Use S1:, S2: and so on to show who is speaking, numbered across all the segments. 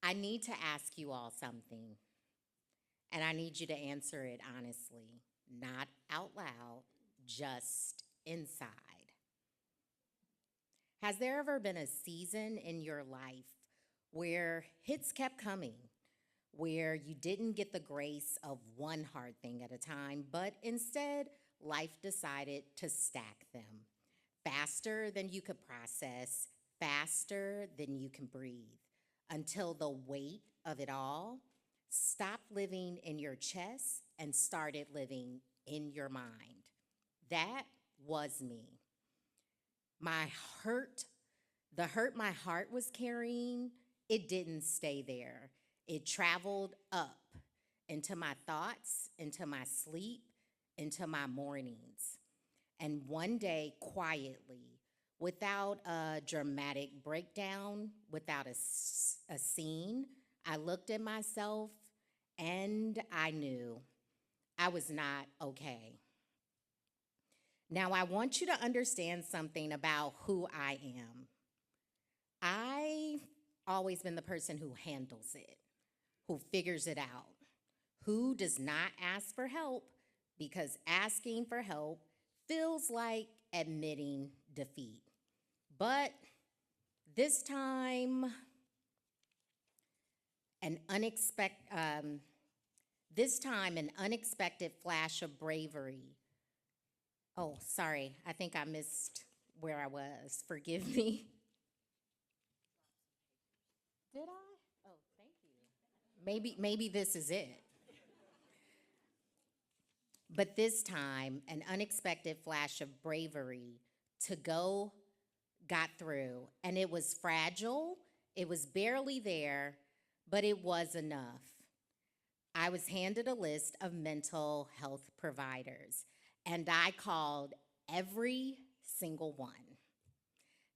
S1: I need to ask you all something, and I need you to answer it honestly, not out loud, just inside. Has there ever been a season in your life where hits kept coming, where you didn't get the grace of one hard thing at a time, but instead life decided to stack them faster than you could process, faster than you can breathe, until the weight of it all stopped living in your chest and started living in your mind? That was me. My hurt, the hurt my heart was carrying, it didn't stay there. It traveled up into my thoughts, into my sleep, into my mornings. And one day, quietly, without a dramatic breakdown, without a scene, I looked at myself and I knew I was not okay. Now, I want you to understand something about who I am. I've always been the person who handles it, who figures it out, who does not ask for help because asking for help feels like admitting defeat. But this time, an unexpected, an unexpected flash of bravery. Oh, sorry, I think I missed where I was. Forgive me. Did I? Oh, thank you. Maybe this is it. But this time, an unexpected flash of bravery to go got through. And it was fragile, it was barely there, but it was enough. I was handed a list of mental health providers, and I called every single one.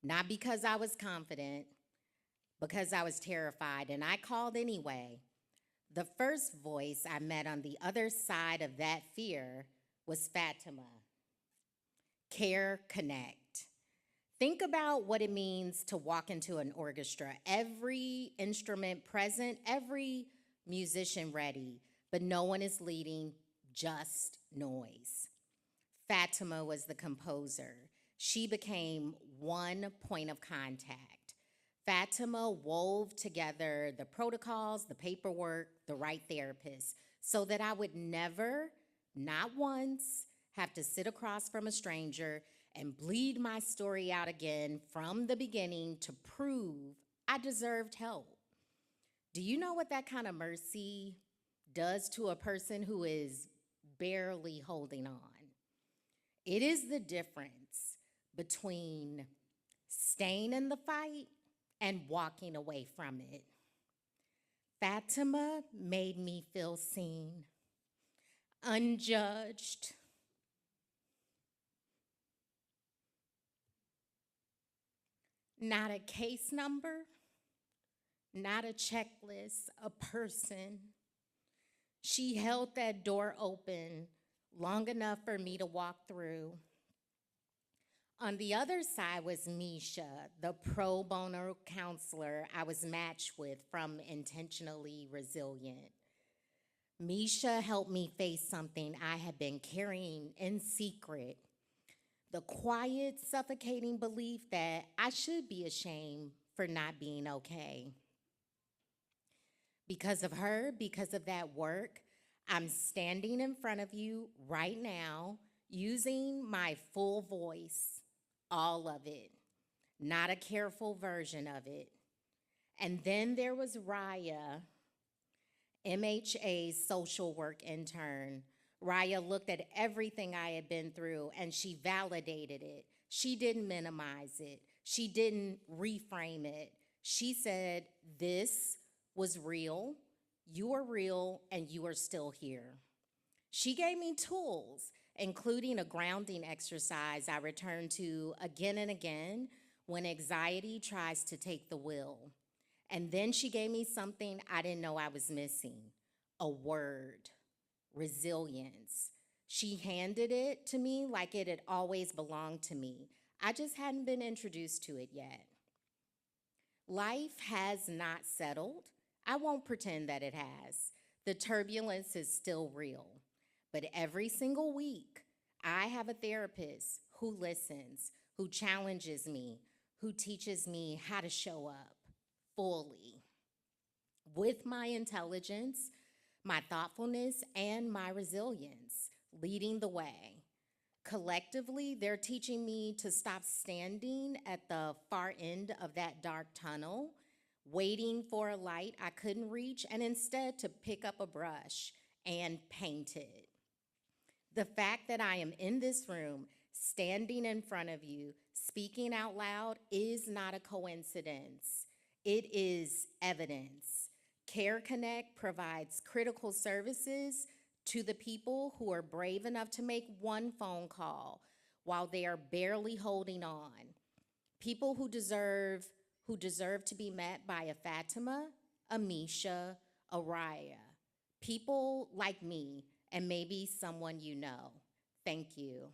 S1: Not because I was confident, because I was terrified, and I called anyway. The first voice I met on the other side of that fear was Fatima. Care Connect. Think about what it means to walk into an orchestra, every instrument present, every musician ready, but no one is leading, just noise. Fatima was the composer. She became one point of contact. Fatima wove together the protocols, the paperwork, the right therapist, so that I would never, not once, have to sit across from a stranger and bleed my story out again from the beginning to prove I deserved help. Do you know what that kind of mercy does to a person who is barely holding on? It is the difference between staying in the fight and walking away from it. Fatima made me feel seen, unjudged, not a case number, not a checklist, a person. She held that door open long enough for me to walk through. On the other side was Misha, the pro bono counselor I was matched with from Intentionally Resilient. Misha helped me face something I had been carrying in secret, the quiet, suffocating belief that I should be ashamed for not being okay. Because of her, because of that work, I'm standing in front of you right now using my full voice, all of it, not a careful version of it. And then there was Raya, MHA's social work intern. Raya looked at everything I had been through and she validated it. She didn't minimize it. She didn't reframe it. She said, "This was real, you are real, and you are still here." She gave me tools, including a grounding exercise I return to again and again when anxiety tries to take the wheel. And then she gave me something I didn't know I was missing, a word, resilience. She handed it to me like it had always belonged to me. I just hadn't been introduced to it yet. Life has not settled. I won't pretend that it has. The turbulence is still real. But every single week, I have a therapist who listens, who challenges me, who teaches me how to show up fully with my intelligence, my thoughtfulness, and my resilience, leading the way. Collectively, they're teaching me to stop standing at the far end of that dark tunnel, waiting for a light I couldn't reach, and instead to pick up a brush and paint it. The fact that I am in this room, standing in front of you, speaking out loud is not a coincidence. It is evidence. Care Connect provides critical services to the people who are brave enough to make one phone call while they are barely holding on. People who deserve to be met by a Fatima, a Misha, a Raya. People like me and maybe someone you know. Thank you.